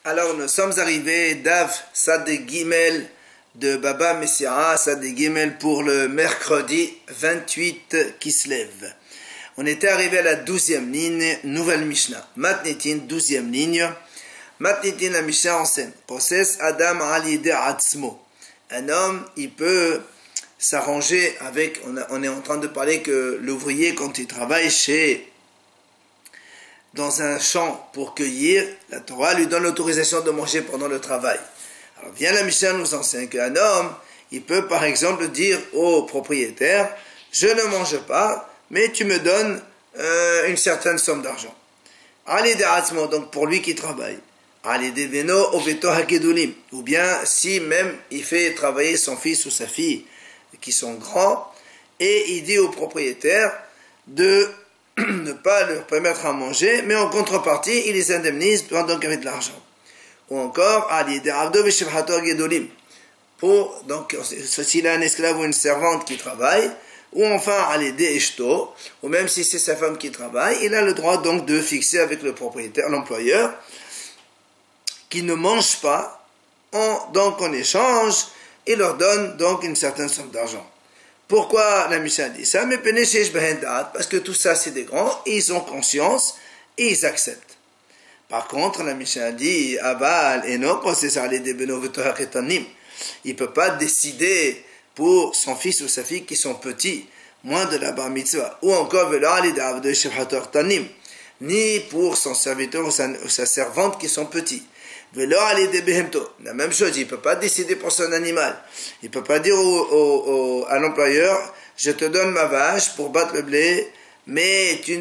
Alors nous sommes arrivés d'Av Sadeh Gimel de Baba Messiah, Sadeh Gimel pour le mercredi 28 Kislev. On était arrivé à la 12e ligne, nouvelle Mishnah. Matnitin, 12e ligne. Matnitin, la Mishnah enseigne. Process Adam Ali Atzmo. Un homme, il peut s'arranger avec, on est en train de parler que l'ouvrier, quand il travaille dans un champ pour cueillir, la Torah lui donne l'autorisation de manger pendant le travail. Alors vient la Mishnah nous enseigne qu'un homme, il peut par exemple dire au propriétaire, je ne mange pas, mais tu me donnes une certaine somme d'argent. Ali d'Atzmo, donc pour lui qui travaille. Ali deveno oveto hagedulim. Ou bien si même il fait travailler son fils ou sa fille qui sont grands, et il dit au propriétaire de ne pas leur permettre à manger, mais en contrepartie, il les indemnise donc avec de l'argent. Ou encore, pour, donc, s'il a un esclave ou une servante qui travaille, ou enfin, ou même si c'est sa femme qui travaille, il a le droit donc de fixer avec le propriétaire, l'employeur, qui ne mange pas, donc en échange, il leur donne donc une certaine somme d'argent. Pourquoi la Mishnah dit ça? Mais parce que tout ça c'est des grands, et ils ont conscience et ils acceptent. Par contre, la Mishnah dit Aval et non, il ne peut pas décider pour son fils ou sa fille qui sont petits, moins de la bar mitzvah, ou encore ni pour son serviteur ou sa servante qui sont petits. La même chose, il ne peut pas décider pour son animal. Il ne peut pas dire à l'employeur, je te donne ma vache pour battre le blé, mais tu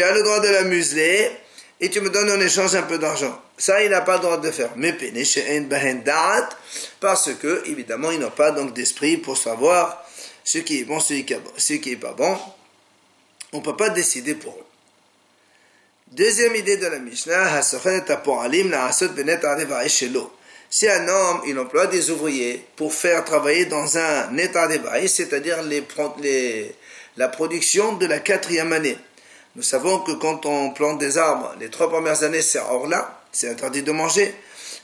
as le droit de la museler et tu me donnes en échange un peu d'argent. Ça, il n'a pas le droit de faire. Mais parce que, évidemment, ils n'ont pas donc d'esprit pour savoir ce qui est bon, ce qui n'est pas bon. On ne peut pas décider pour eux. Deuxième idée de la Mishnah, si un homme, il emploie des ouvriers pour faire travailler dans un état d'éveil, c'est-à-dire la production de la 4e année. Nous savons que quand on plante des arbres, les 3 premières années, c'est hors là, c'est interdit de manger.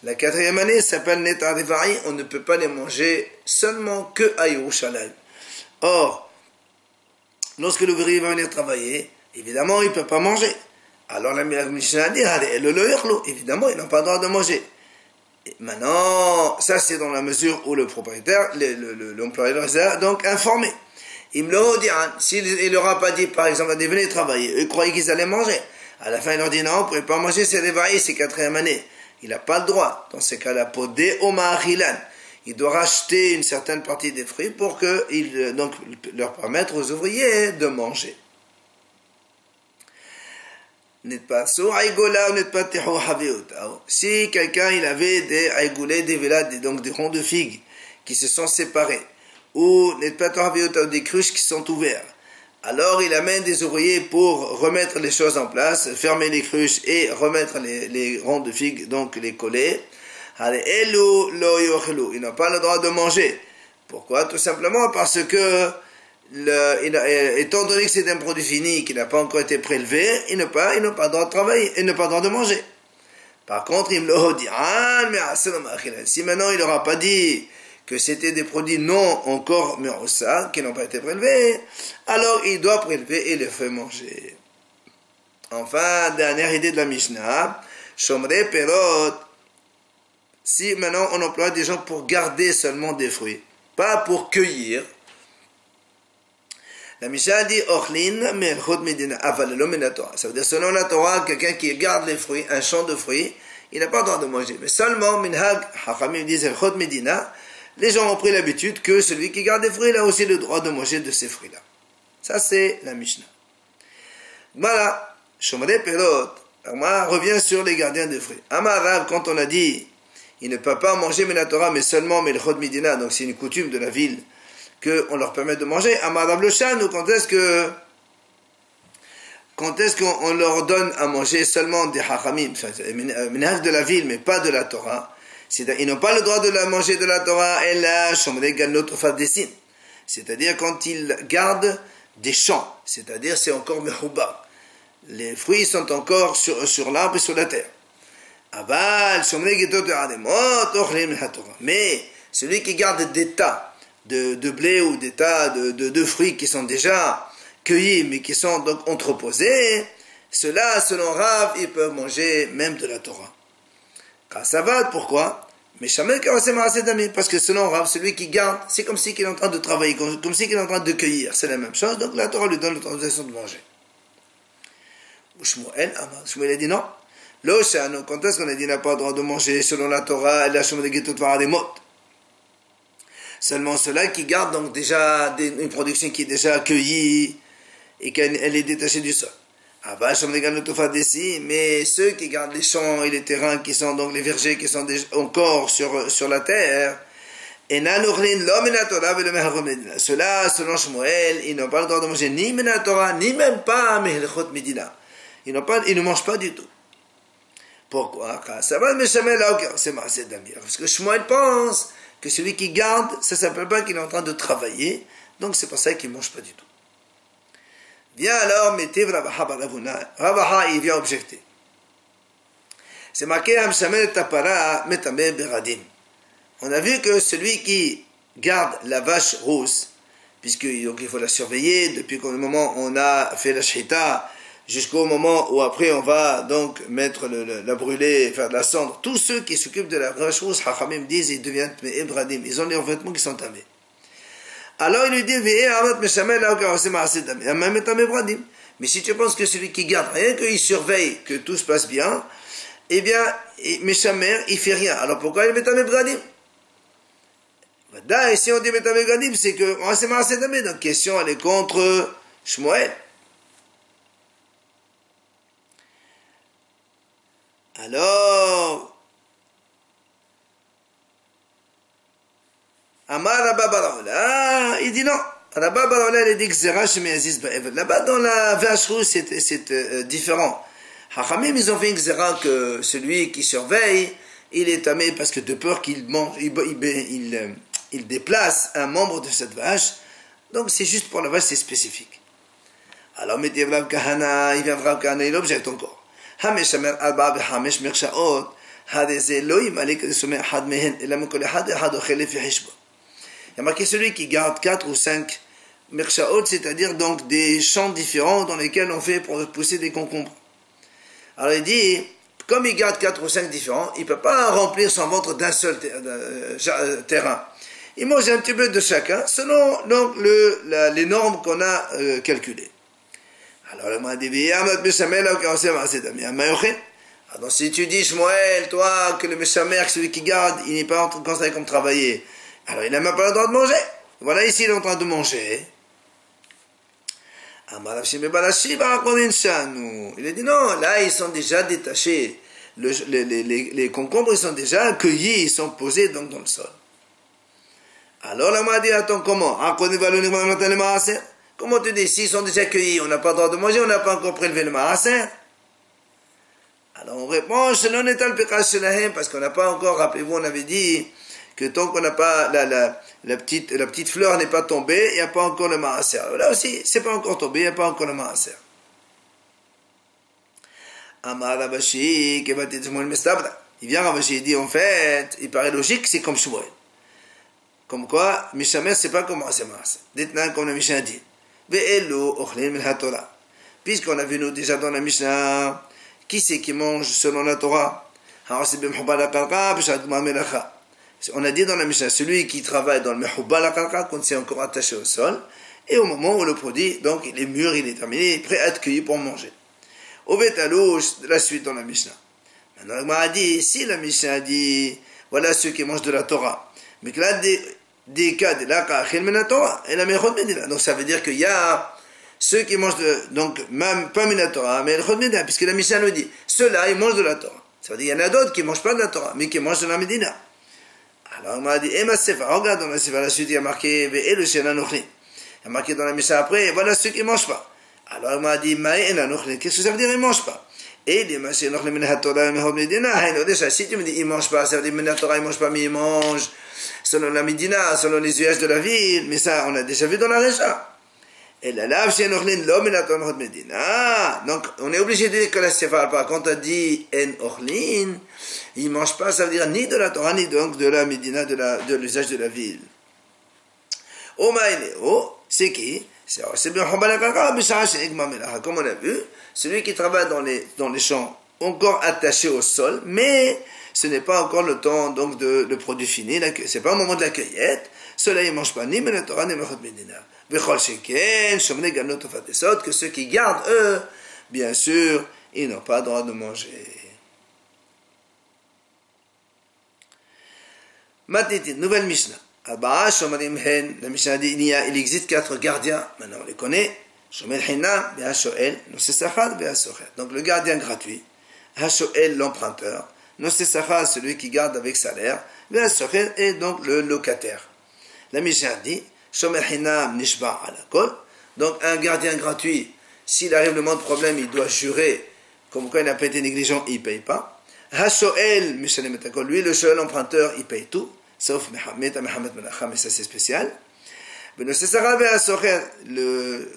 La 4e année s'appelle l'état d'éveil, on ne peut pas les manger seulement que à Yerushalayim. Or, lorsque l'ouvrier va venir travailler, évidemment, il ne peut pas manger. Alors la Mishnah dit, évidemment, ils n'ont pas le droit de manger. Et maintenant, ça c'est dans la mesure où le propriétaire, l'employeur les a donc informé. Il me le dit, s'il leur a pas dit, par exemple, de venir travailler, eux croyaient qu'ils allaient manger. À la fin, il leur dit, non, vous ne pouvez pas manger, c'est dévaillé, c'est 4e année. Il n'a pas le droit. Dans ces cas-là, podé oma'achilan. Il doit racheter une certaine partie des fruits pour donc leur permettre aux ouvriers de manger. Si quelqu'un il avait des aïgoulés, des vélades, donc des ronds de figues qui se sont séparés, ou des cruches qui sont ouvertes, alors il amène des ouvriers pour remettre les choses en place, fermer les cruches et remettre les ronds de figues, donc les coller. Ils n'ont pas le droit de manger. Pourquoi? Tout simplement parce que étant donné que c'est un produit fini qui n'a pas encore été prélevé, ils n'ont pas le droit de travailler, ils n'ont pas le droit de manger. Par contre, il me le dit, si maintenant il n'aura pas dit que c'était des produits non encore merosa, qui n'ont pas été prélevés, alors il doit prélever et les faire manger. Enfin, dernière idée de la Mishnah, Shomre Perot, si maintenant on emploie des gens pour garder seulement des fruits, pas pour cueillir. La Mishnah dit Ochlin melchot medina avalelo min la Torah. Ça veut dire selon la Torah, quelqu'un qui garde les fruits, un champ de fruits, il n'a pas le droit de manger. Mais seulement minhag hachamim disent elchot medina. Les gens ont pris l'habitude que celui qui garde des fruits, il a aussi le droit de manger de ces fruits-là. Ça c'est la Mishnah. Voilà, Shomrei Perot. On revient sur les gardiens de fruits. Amarav, quand on a dit, il ne peut pas manger min la Torah, mais seulement melchot medina. Donc c'est une coutume de la ville qu'on leur permet de manger. Amarav le Shan, ou quand est-ce qu'on leur donne à manger seulement des hachamim, minhaj de la ville, mais pas de la Torah. Ils n'ont pas le droit de la manger de la Torah, et la shomrei ganot ufadessin. C'est-à-dire quand ils gardent des champs, c'est-à-dire c'est encore merouba. Les fruits sont encore sur l'arbre et sur la terre. Mais celui qui garde des tas de blé ou des tas de fruits qui sont déjà cueillis mais qui sont donc entreposés, ceux-là, selon Rav, ils peuvent manger même de la Torah. Kasavad, pourquoi? Parce que selon Rav, celui qui garde, c'est comme si il est en train de travailler, comme si il est en train de cueillir. C'est la même chose, donc la Torah lui donne l'autorisation de manger. Shmuel a dit non. Quand est-ce qu'on a dit n'a pas le droit de manger selon la Torah, seulement ceux-là qui gardent donc déjà une production qui est déjà accueillie et qu'elle est détachée du sol. Mais ceux qui gardent les champs et les terrains qui sont donc les vergers qui sont encore sur la terre, ceux-là, selon Shmuel, ils n'ont pas le droit de manger ni Mena Torah, ni même pas Mehlechot Medina. Ils ne mangent pas du tout. Pourquoi? Parce que Shmuel pense que celui qui garde, ça ne s'appelle pas qu'il est en train de travailler, donc c'est pour ça qu'il ne mange pas du tout. Viens alors, mettez Ravaha Baravuna. Ravaha, il vient objecter. C'est marqué Hamshamel Tapara Metame Beradim. On a vu que celui qui garde la vache rousse, puisque donc, il faut la surveiller depuis le moment où on a fait la shita, jusqu'au moment où après on va donc mettre la brûler, faire de la cendre. Tous ceux qui s'occupent de la vache rousse, Hachamim disent, ils deviennent Ebradim. Ils ont les vêtements qui sont tamés. Alors il lui dit, mais si tu penses que celui qui garde, rien qu'il surveille que tout se passe bien, eh bien, Meshamer, il fait rien. Alors pourquoi il met Tamé Bradim? Et si on dit Tamé Bradim, c'est que c'est Maaseh Damé. Donc question, elle est contre Shmuel. Alors, Amar Rabba Barola, il dit non. Rabba Barola, il dit que là-bas, dans la vache rouge, c'est différent. Hachamim, ils ont fait une xéra que celui qui surveille, il est tamé parce que de peur qu'il déplace un membre de cette vache. Donc c'est juste pour la vache, c'est spécifique. Alors, mais il vient Vrav Kahana, il objecte encore. Hameshamer Alba Behamesh Mershaot, Hadeze Loim Alik Sumer Had Mehen, et la Mokole Had Had Ochele fi Hishbo. Il y a marqué celui qui garde 4 ou 5 Mershaot, c'est-à-dire donc des champs différents dans lesquels on fait pour pousser des concombres. Alors il dit, comme il garde 4 ou 5 différents, il ne peut pas remplir son ventre d'un seul terrain. Il mange un petit peu de chacun, selon donc, les normes qu'on a calculées. Alors le m'a dit, alors si tu dis, Shmuel, toi, que le Meshamer, celui qui garde, il n'est pas considéré comme travailler, alors il n'a même pas le droit de manger. Voilà, ici il est en train de manger. Il a dit non, là ils sont déjà détachés. Les concombres ils sont déjà accueillis, ils sont posés donc dans le sol. Alors là, on m'a dit, attends, comment? Comment tu dis, s'ils sont déjà accueillis, on n'a pas le droit de manger, on n'a pas encore prélevé le maaser? Alors on répond, parce qu'on n'a pas encore, rappelez-vous, on avait dit que tant qu'on n'a pas, la petite fleur n'est pas tombée, il n'y a pas encore le maaser. Là aussi, c'est pas encore tombé, il n'y a pas encore le maaser. Amar Rabashi, il vient Rabashi, il dit, en fait, il paraît logique, c'est comme Shmuel. Comme quoi, Mishamer, c'est pas comment c'est maaser. Dites-nous comme le Mishnah dit. Puisqu'on a vu nous déjà dans la Mishnah, qui c'est qui mange selon la Torah? On a dit dans la Mishnah, celui qui travaille dans le Mehubba la Kalka, quand c'est encore attaché au sol, et au moment où le produit, donc il est mûr, il est terminé, il est prêt à être cueilli pour manger. Au Betalouch, la suite dans la Mishnah. Maintenant, il m'a dit, si la Mishnah dit, voilà ceux qui mangent de la Torah, mais que là, des cas de la Torah et la Mechot Medina. Donc ça veut dire qu'il y a ceux qui mangent donc même pas de la Torah, mais Mechot Medina, puisque la Mishnah nous dit, ceux-là, ils mangent de la Torah. Ça veut dire qu'il y en a d'autres qui ne mangent pas de la Torah, mais qui mangent de la Medina. Alors on m'a dit, regarde dans la Sefa, la suite, il y a marqué, il y a marqué dans la Mishnah après, voilà ceux qui ne mangent pas. Alors on m'a dit, qu'est-ce que ça veut dire, ils ne mangent pas? Et les si tu me dis, ils ne mangent pas, ça veut dire, la Torah, ils ne mangent pas, mais ils mangent selon la Médina, selon les usages de la ville, mais ça, on a déjà vu dans la Récha. Et la lave, c'est l'orlin, l'homme et la tombe Medina. Donc, on est obligé de dire que la Stéphane, par contre, a dit en orlin, il ne mange pas, ça veut dire ni de la Torah, ni donc de la Médina, de l'usage de la ville. Omaïnéo, c'est qui? C'est bien, comme on a vu, celui qui travaille dans les champs, encore attaché au sol, mais ce n'est pas encore le temps donc de le produit fini, c'est pas au moment de la cueillette, cela il ne mange pas ni la Torah ni Melachot Medina. Bechol Sheken, Shomne Ganot Fatesot, que ceux qui gardent, eux, bien sûr, ils n'ont pas le droit de manger. Matiti, nouvelle Mishnah. La Mishnah dit il existe 4 gardiens, maintenant on les connaît. Shomer Hinam, Be'ashoel, Nosesachad, Be'asocher. Donc le gardien gratuit, Hashoel l'emprunteur, Nosesachad celui qui garde avec salaire, Be'asocher est donc le locataire. La Mishnah dit Shomer Hinam Nishba Alakol. Donc un gardien gratuit, s'il arrive le moment de problème, il doit jurer, comme quoi il n'a pas été négligent, il ne paye pas. Hashoel Mishalem Etakol, lui le Shoel emprunteur, il paye tout. Sauf Mehamed Menachem, mais ça c'est spécial. Le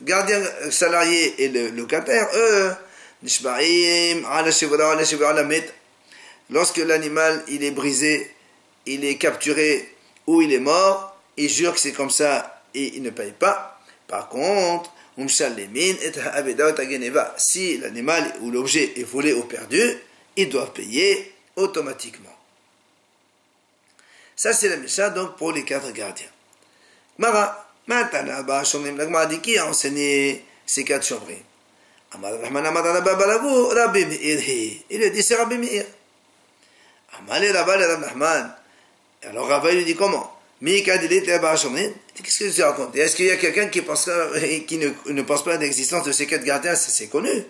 gardien salarié et le locataire, eux, lorsque l'animal il est brisé, il est capturé ou il est mort, ils jurent que c'est comme ça et ils ne payent pas. Par contre, si l'animal ou l'objet est volé ou perdu, ils doivent payer automatiquement. Ça, c'est la Mishnah, donc, pour les 4 gardiens. Mara, maintenant, la Gemara dit qui a enseigné ces 4 chambres? Il a dit, c'est Rabbi Meir. Alors, Rabbi lui dit comment? Qu'est-ce que tu racontes? Est-ce qu'il y a quelqu'un qui ne pense pas à l'existence de ces 4 gardiens? C'est connu.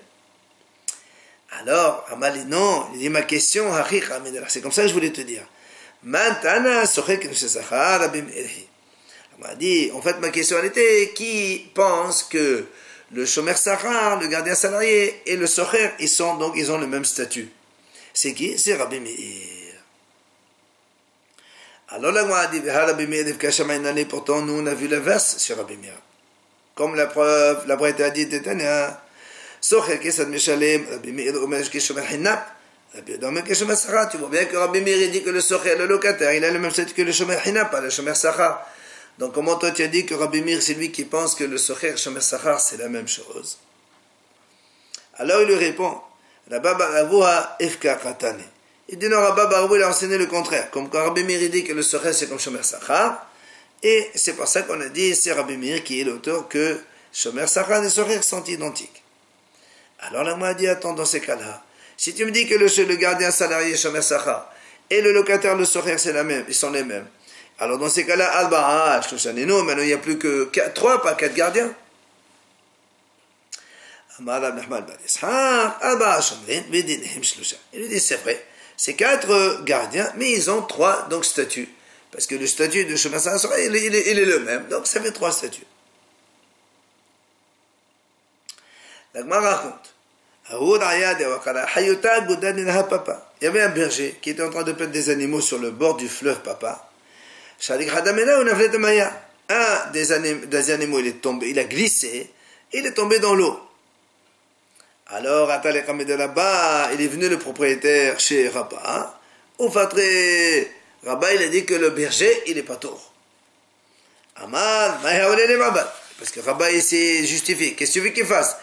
Alors, Amal dit non. Il dit, ma question, c'est comme ça que je voulais te dire. Maintenant, on m'a dit, en fait, ma question était, qui pense que le Shomer Sachar, le gardien salarié, et le Socher, ils ont le même statut? C'est qui? C'est Rabbi Meir. Alors là, on m'a dit, pourtant, nous, on a vu le verse sur Rabbi Meir. Comme la preuve, la Braïta a dit, Tétania, Socher, Kesad Meshalem, Rabbi Meir, Omer, Keshomer Hinap. Tu vois bien que Rabbi Meir dit que le Socher, le locataire, il a le même statut que le Shomer Hina, pas le Shomer Sachar. Donc comment toi tu as dit que Rabbi Meir c'est lui qui pense que le Socher et le Shomer Sachar c'est la même chose? Alors il lui répond, Rabba Baravua Efka Katane. Il dit non, Rabba Baravua il a enseigné le contraire. Comme quand Rabbi Meir dit que le Socher c'est comme Shomer Sachar. Et c'est pour ça qu'on a dit c'est Rabbi Meir qui est l'auteur que Shomer Sachar et Socher sont identiques. Alors là moi a dit attends dans ces cas-là. Si tu me dis que le gardien salarié Shomer Sachar et le locataire le Socher c'est la même, ils sont les mêmes. Alors dans ces cas-là, Alba, maintenant il n'y a plus que 3, pas 4 gardiens. Il lui dit c'est vrai, c'est 4 gardiens, mais ils ont 3 donc statuts. Parce que le statut de Shomer Sachar il est le même, donc ça fait 3 statuts. La Gemara raconte. Il y avait un berger qui était en train de perdre des animaux sur le bord du fleuve Papa. Un des animaux il est tombé, il a glissé, il est tombé dans l'eau. Alors, de là-bas, il est venu le propriétaire chez Rabba. Rabba, il a dit que le berger, il est pas tort. Parce que Rabba, il s'est justifié. Qu'est-ce que tu veux qu'il fasse?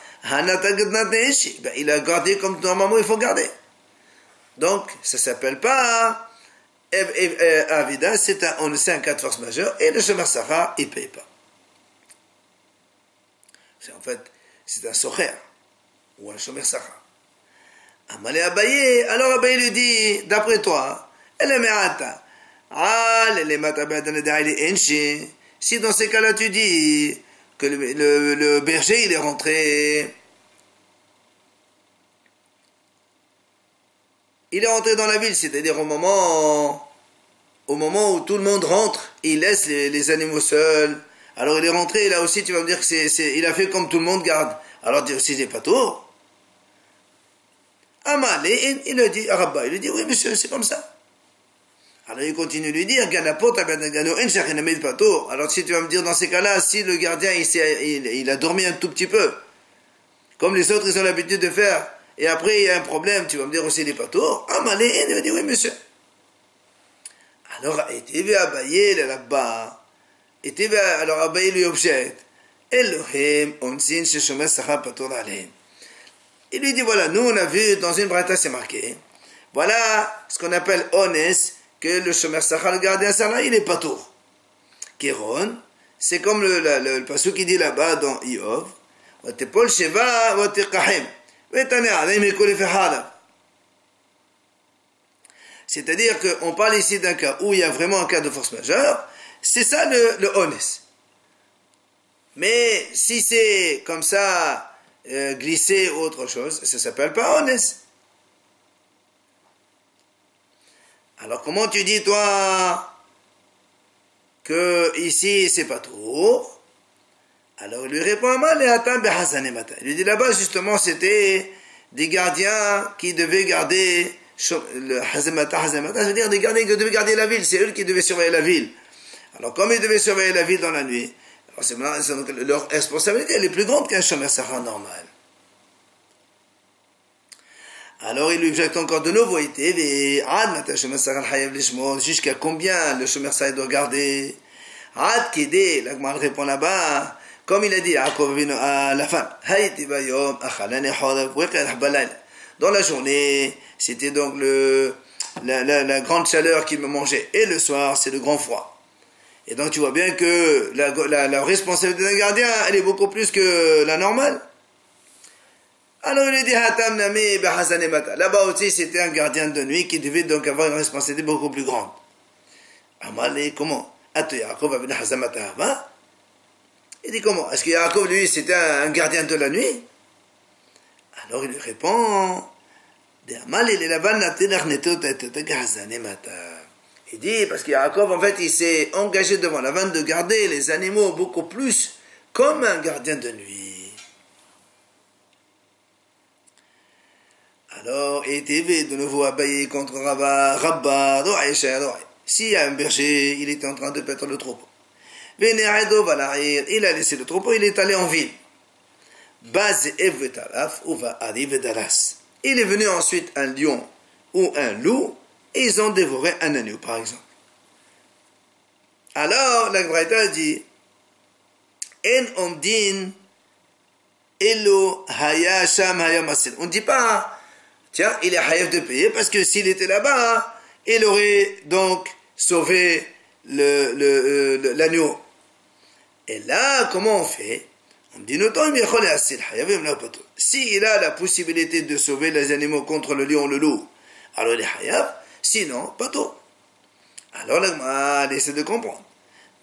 Il a gardé comme normalement il faut garder. Donc, ça s'appelle pas Avida, c'est un cas de force majeure, et le Shomer Sachar, il ne paye pas. En fait, c'est un Socher, ou un Shomer Sachar. Amalé Abaye, alors Abaye lui dit, d'après toi, si dans ces cas-là tu dis que le berger il est rentré dans la ville, c'est-à-dire au moment où tout le monde rentre, il laisse les animaux seuls. Alors il est rentré, et là aussi tu vas me dire que il a fait comme tout le monde garde. Alors si c'est pas tout. Amalé, il le dit, Rabba, il lui dit, oui monsieur, c'est comme ça. Alors il continue de lui dire, alors si tu vas me dire dans ces cas-là, si le gardien il a dormi un tout petit peu, comme les autres ils ont l'habitude de faire, et après il y a un problème, tu vas me dire aussi il est pas tour. Ah malé, il va dire oui monsieur. Alors il va abayer là-bas, alors abayer lui objecte. Elohim onzin sheshomer sachar patur alayhim. Il lui dit voilà, nous on a vu dans une braïta c'est marqué, voilà ce qu'on appelle ones, que le shomer sachar, le gardien sarla, il est patour. Kéron, c'est comme le pasuk qui dit là-bas dans Iov, Watepol sheva watekahim, vetane alayhim ekol fehalav. C'est-à-dire qu'on parle ici d'un cas où il y a vraiment un cas de force majeure, c'est ça le ones. Mais si c'est comme ça, glisser ou autre chose, ça ne s'appelle pas ones. Alors comment tu dis toi que ici c'est pas trop? Alors il lui répond il lui dit là-bas justement c'était des gardiens qui devaient garder le hazamata, ça veut dire des gardiens qui devaient garder la ville, c'est eux qui devaient surveiller la ville. Alors comme ils devaient surveiller la ville dans la nuit, alors leur responsabilité elle est plus grande qu'un shomer sachar normal. Alors il lui objecte encore de nouveau, jusqu'à combien le shomer sachar doit garder? La Gemara répond là-bas, comme il a dit à la fin, dans la journée, c'était donc la grande chaleur qui me mangeait, et le soir, c'est le grand froid. Et donc tu vois bien que la responsabilité d'un gardien, elle est beaucoup plus que la normale. Alors il lui dit, là-bas aussi, c'était un gardien de nuit qui devait donc avoir une responsabilité beaucoup plus grande. Amalé, comment? Il dit comment? Est-ce que Yaakov, lui, c'était un gardien de la nuit? Alors il lui répond, il dit, parce que Yaakov, en fait, il s'est engagé devant la vanne de garder les animaux beaucoup plus comme un gardien de nuit. Alors, il était de nouveau abaillé contre Rabba, s'il y a un berger, il était en train de paître le troupeau. Il a laissé le troupeau, il est allé en ville. Il est venu ensuite un lion ou un loup, et ils ont dévoré un agneau, par exemple. Alors, la Braïta dit, En omdin elo haya sham haya masil. On ne dit pas, tiens, il est hayaf de payer, parce que s'il était là-bas, il aurait donc sauvé l'agneau. Et là, comment on fait? On dit, si il a la possibilité de sauver les animaux contre le lion, le loup, alors il est hayaf, sinon, pas tout. Alors, là, essaie de comprendre.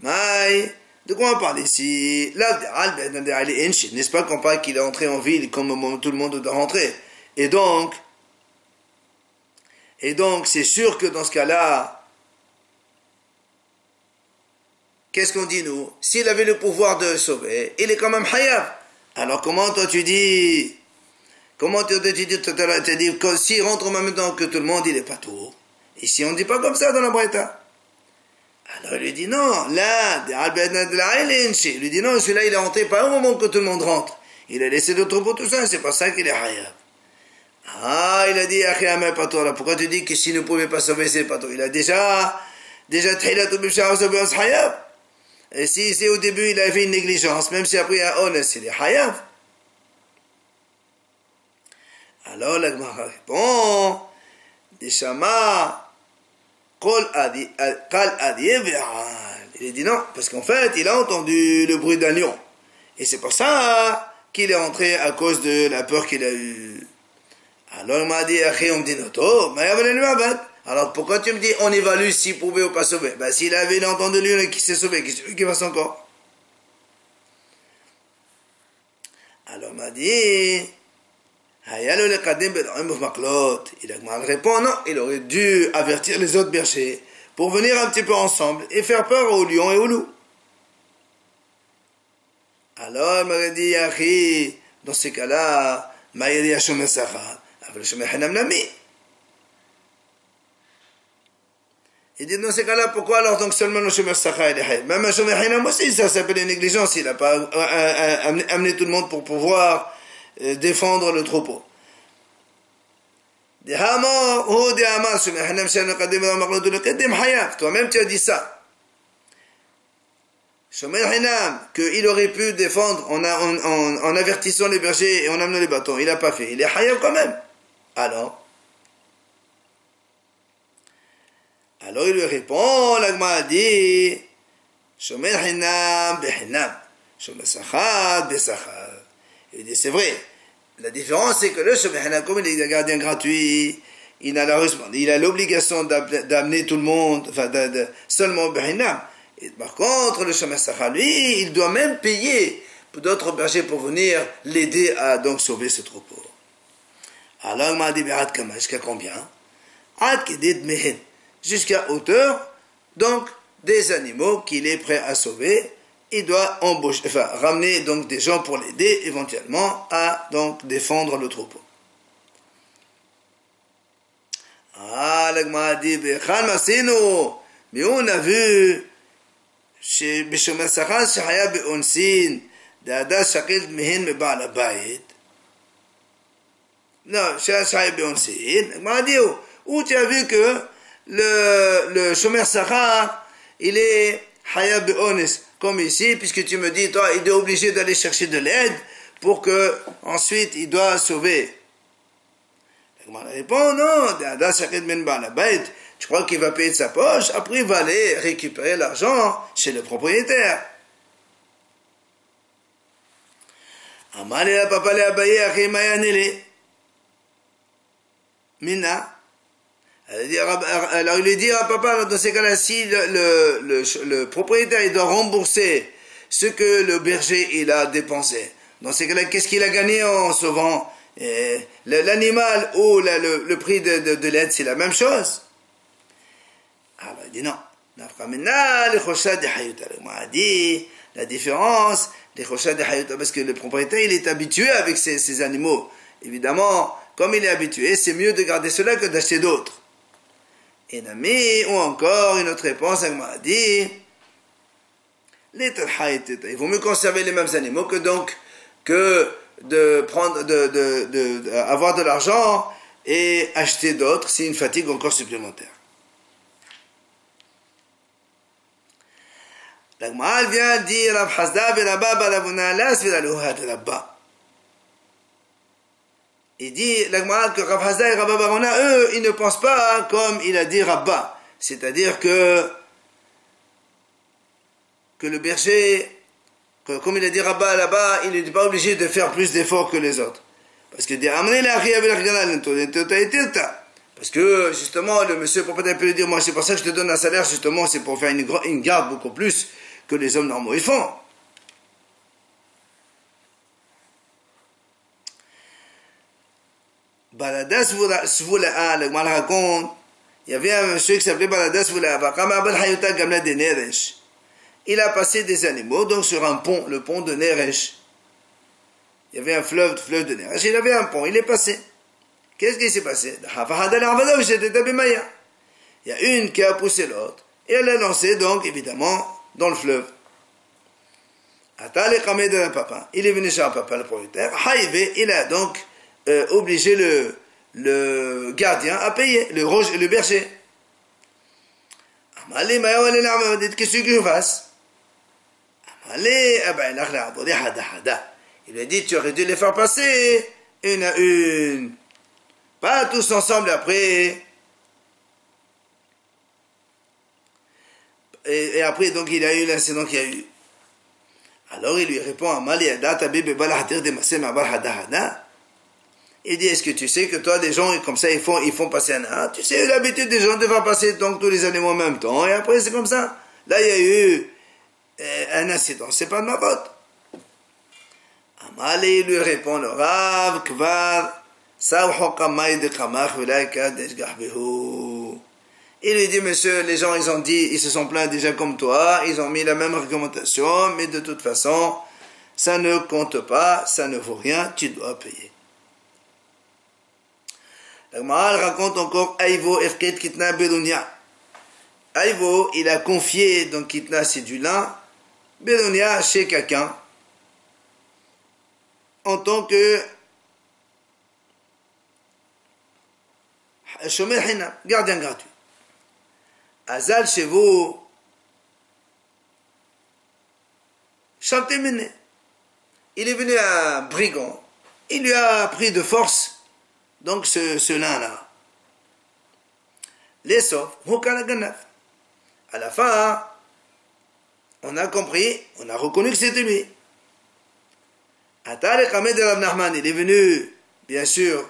Mais, de quoi on parle ici? N'est-ce pas qu'on parle qu'il est entré en ville comme tout le monde doit rentrer? Et donc, c'est sûr que dans ce cas-là, qu'est-ce qu'on dit nous? S'il avait le pouvoir de sauver, il est quand même hayab. Alors comment toi tu dis, que s'il rentre en même temps que tout le monde, il est pas tout. Ici on ne dit pas comme ça dans la Braïta. Alors il lui dit non, là, il lui dit non, celui-là il est rentré pas au moment que tout le monde rentre. Il a laissé le troupeau tout ça, c'est pas ça qu'il est hayab. Ah, il a dit, pourquoi tu dis que s'il ne pouvait pas sauver, c'est pas tout? Il a déjà, hayab. Et si c'est au début, il a fait une négligence, même si après il y a honnête, c'est des hayab. Alors, la Gemara répond, des shama, il a dit non, parce qu'en fait, il a entendu le bruit d'un lion. Et c'est pour ça qu'il est entré à cause de la peur qu'il a eue. Alors, il m'a dit, alors pourquoi tu me dis on évalue s'il pouvait ou pas sauver? Ben s'il avait entendu lui qui s'est sauvé, qui va encore? Alors il m'a dit, il a mal répondu, non, il aurait dû avertir les autres bergers pour venir un petit peu ensemble et faire peur aux lions et aux loups. Alors il m'a dit, dans ces cas-là, Il dit dans ces cas-là, pourquoi alors donc seulement le Shomer Sachar il est Hayav? Même un Shomer Hinam aussi, ça s'appelle une négligence, il n'a pas amené tout le monde pour pouvoir défendre le troupeau. Toi-même tu as dit ça. Shomer Hinam, qu'il aurait pu défendre en avertissant les bergers et en amenant les bâtons, il n'a pas fait. Il est Hayav quand même. Alors il lui répond, l'Agma dit, Shomer Hinam behinam, Shomer Sachar besachar. Il dit, c'est vrai. La différence, c'est que le Shomer Hinam, comme il est gardien gratuit, il a l'obligation d'amener tout le monde, enfin, seulement behinam. Et par contre, le Shomer Sachar, lui, il doit même payer pour d'autres bergers pour venir l'aider à donc sauver ce troupeau. Alors, l'Agma dit, jusqu'à combien? Ad kedid mehen. Jusqu'à hauteur, donc, des animaux qu'il est prêt à sauver, il doit ramener donc des gens pour l'aider, éventuellement, à donc défendre le troupeau. L'Agma dit, mais on a vu, chez Bishomer Sachar, Shahaya Be'onsin, Dada Shakil Mehen Meba'al Abayit. Non, Shahaya Be'onsin, l'Agma dit, où tu as vu que le Shomer Sachar, il est Hayab Be'ones, comme ici, puisque tu me dis, toi, il est obligé d'aller chercher de l'aide pour que ensuite il doit sauver. Il répond, non, tu crois qu'il va payer de sa poche, après il va aller récupérer l'argent chez le propriétaire. Mina. Alors il lui dit à papa, dans ces cas-là, si le propriétaire il doit rembourser ce que le berger il a dépensé, dans ces cas-là, qu'est-ce qu'il a gagné en sauvant l'animal ou le prix de l'aide, c'est la même chose? Alors il dit non. On a dit la différence, parce que le propriétaire il est habitué avec ces animaux. Évidemment, comme il est habitué, c'est mieux de garder cela que d'acheter d'autres. Et Nami, ou encore une autre réponse, elle m'a dit, il vaut mieux conserver les mêmes animaux que de prendre, avoir de l'argent et acheter d'autres, c'est une fatigue encore supplémentaire. La Gemara vient dire, Rav Hasda ben Abba balavuna las velaluhat Rabba. Il dit, la Gemara, que Rav Hasda et Rabba Barona, eux, ils ne pensent pas comme il a dit Rabba. C'est-à-dire que le berger, comme il a dit Rabba là-bas, il n'est pas obligé de faire plus d'efforts que les autres. Parce que parce que justement, le monsieur propriétaire peut lui dire, moi c'est pour ça que je te donne un salaire, justement, c'est pour faire une garde beaucoup plus que les hommes normaux ils font. Baladas Svula'a, le mal raconte, il y avait un monsieur qui s'appelait Baladas Svula'a, il a passé des animaux donc sur un pont, le pont de Neresh. Il y avait un fleuve de Neresh, il avait un pont, il est passé. Qu'est-ce qui s'est passé? Il y a une qui a poussé l'autre, et elle l'a lancé donc évidemment dans le fleuve. Il est venu chez un papa, le propriétaire, il a donc obligé le gardien à payer, le berger. Qu'est-ce que je fasse? Il lui a dit, tu aurais dû les faire passer une à une, pas tous ensemble après. Et après, donc, il y a eu l'incident qu'il y a eu. Alors, il lui répond, il dit, est-ce que tu sais que toi, des gens, comme ça, ils font passer un an? Tu sais, l'habitude des gens de faire passer donc tous les animaux en même temps, et après, c'est comme ça. Là, il y a eu un incident, c'est pas de ma faute. Amali lui répond, le Rav, Kvar, il lui dit, monsieur, les gens, ils se sont plaints déjà comme toi, ils ont mis la même argumentation, mais de toute façon, ça ne compte pas, ça ne vaut rien, tu dois payer. La Gemara raconte encore Aïvo Efket Kitna Belunia. Aïvo, il a confié, donc Kitna, c'est du lin, Bedonia chez quelqu'un, en tant que Shomer Hina, gardien gratuit. Azal chez vous, chantez mené. Il est venu un brigand, il lui a pris de force, donc ce lin-là. Les sauf, à la fin, on a compris, on a reconnu que c'était lui. Il est venu, bien sûr,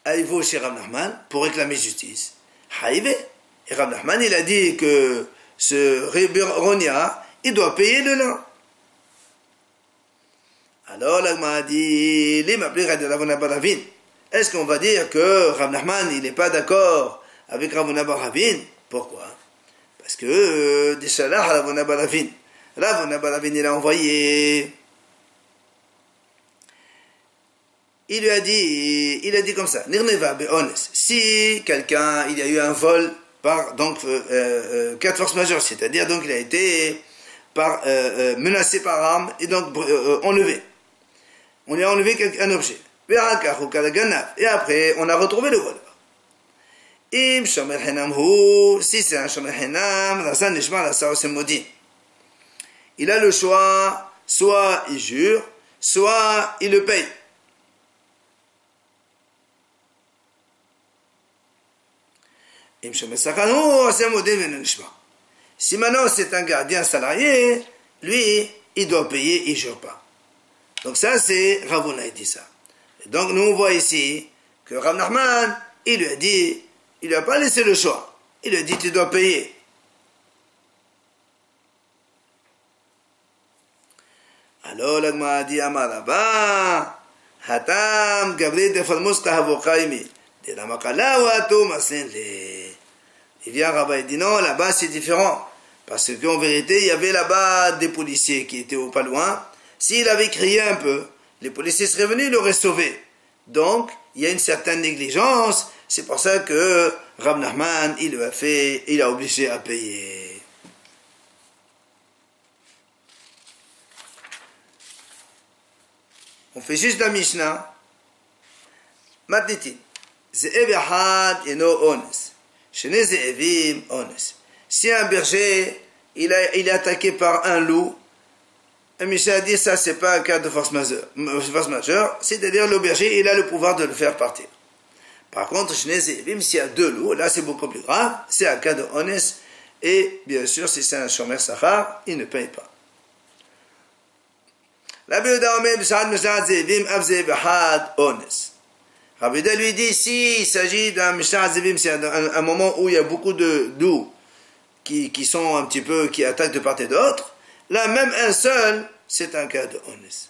à Ivo chez Rav Nachman pour réclamer justice. Haïvé. Et Rav Nachman, il a dit que ce Ronia, il doit payer le lin. Alors, l'Agma a dit, est-ce qu'on va dire que Rav Nachman, il n'est pas d'accord avec Ravuna Baravin? Pourquoi? Parce que, Deshalah Ravuna Baravin. Ravuna Baravin, il a envoyé. Il lui a dit comme ça, Nirneva be'ones. Si quelqu'un, il y a eu un vol par, donc, 4 forces majeures, c'est-à-dire, donc, il a été menacé par arme et donc, enlevé. On lui a enlevé un objet. Et après, on a retrouvé le voleur. Si c'est un shomer henam, il a le choix, soit il jure, soit il le paye. Si maintenant c'est un gardien salarié, lui, il doit payer, il ne jure pas. Donc ça, c'est Ravuna, il dit ça. Et donc nous, on voit ici que Rav Nachman, il lui a dit, il lui a pas laissé le choix. Il lui a dit, tu dois payer. Alors, l'Agma a dit, Amaraba, Hatam, Gabriel de Falmuska Havokaimi, de la Makala ou Atum Asenle. Il vient Rabba, il dit, non, là-bas c'est différent. Parce qu'en vérité, il y avait là-bas des policiers qui étaient pas loin. S'il avait crié un peu, les policiers seraient venus, il l'aurait sauvé. Donc, il y a une certaine négligence. C'est pour ça que Rav Nachman, il a obligé à payer. On fait juste la Mishnah. Matniti. Ze'ev echad eno ones. Shene ze'evim ones. Si un berger, il est attaqué par un loup, un Mishnah a dit ça, c'est pas un cas de force majeure, c'est-à-dire le berger, il a le pouvoir de le faire partir. Par contre, s'il y a 2 loups, là c'est beaucoup plus grave, c'est un cas de honnête, et bien sûr, si c'est un shomer sachar, il ne paye pas. Rabbi Yehuda lui dit, si il s'agit d'un Mishnah Zevim, c'est un moment où il y a beaucoup de loups qui sont un petit peu, qui attaquent de part et d'autre, là, même un seul, c'est un cas de honnête.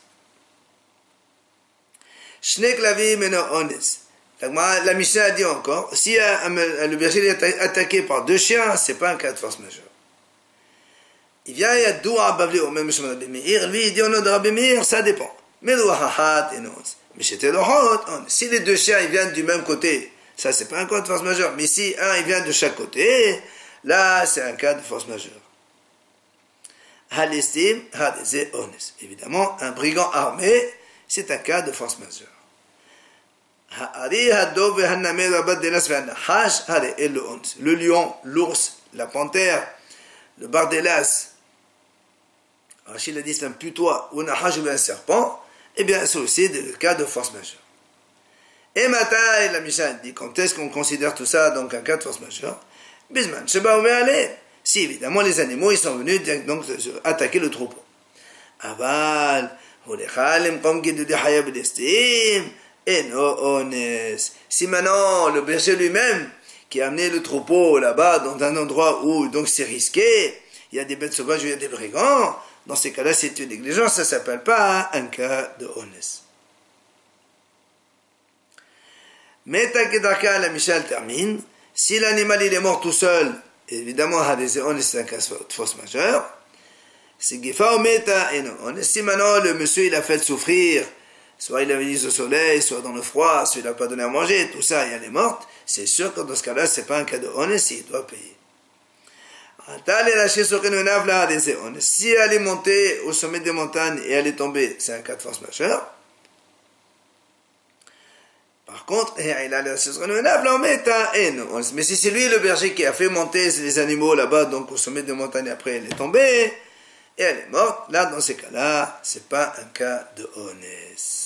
Shnek lavi meno honnête. La Mishnah a dit encore, si le berger est attaqué par 2 chiens, c'est pas un cas de force majeure. Il vient, il y a Doua Bavli au même chemin de Rabbi Meir, lui il dit au nom de Rabbi Meir, ça dépend. Mais l'ouahat et non. Mais c'était l'ouahat. Si les 2 chiens ils viennent du même côté, ça c'est pas un cas de force majeure. Mais si un il vient de chaque côté, là c'est un cas de force majeure. Halestim, hadeze ones. Évidemment, un brigand armé, c'est un cas de force majeure. Le lion, l'ours, la panthère, le bardélas, Rachid a dit c'est un putois ou un serpent, eh bien c'est aussi le cas de force majeure. Et Matai, la Mishnah dit, quand est-ce qu'on considère tout ça donc un cas de force majeure? Bisman, Sheba Omeale. Si évidemment les animaux ils sont venus donc attaquer le troupeau. Aval, si maintenant le berger lui-même qui a amené le troupeau là-bas dans un endroit où donc c'est risqué, il y a des bêtes sauvages, il y a des brigands, dans ces cas-là c'est une négligence, ça ne s'appelle pas un cas de honnête. Mais la Michel termine, si l'animal il est mort tout seul, évidemment c'est un cas de force majeure. Si maintenant le monsieur il a fait souffrir soit il avait dit au soleil, soit dans le froid, soit il n'a pas donné à manger, tout ça, et elle est morte, c'est sûr que dans ce cas-là, c'est pas un cas de honest, il doit payer. Si elle est montée au sommet des montagnes et elle est tombée, c'est un cas de force majeure. Par contre, mais si c'est lui le berger qui a fait monter les animaux là-bas, donc au sommet des montagnes, après elle est tombée, et elle est morte, là, dans ces cas-là, c'est pas un cas de honest.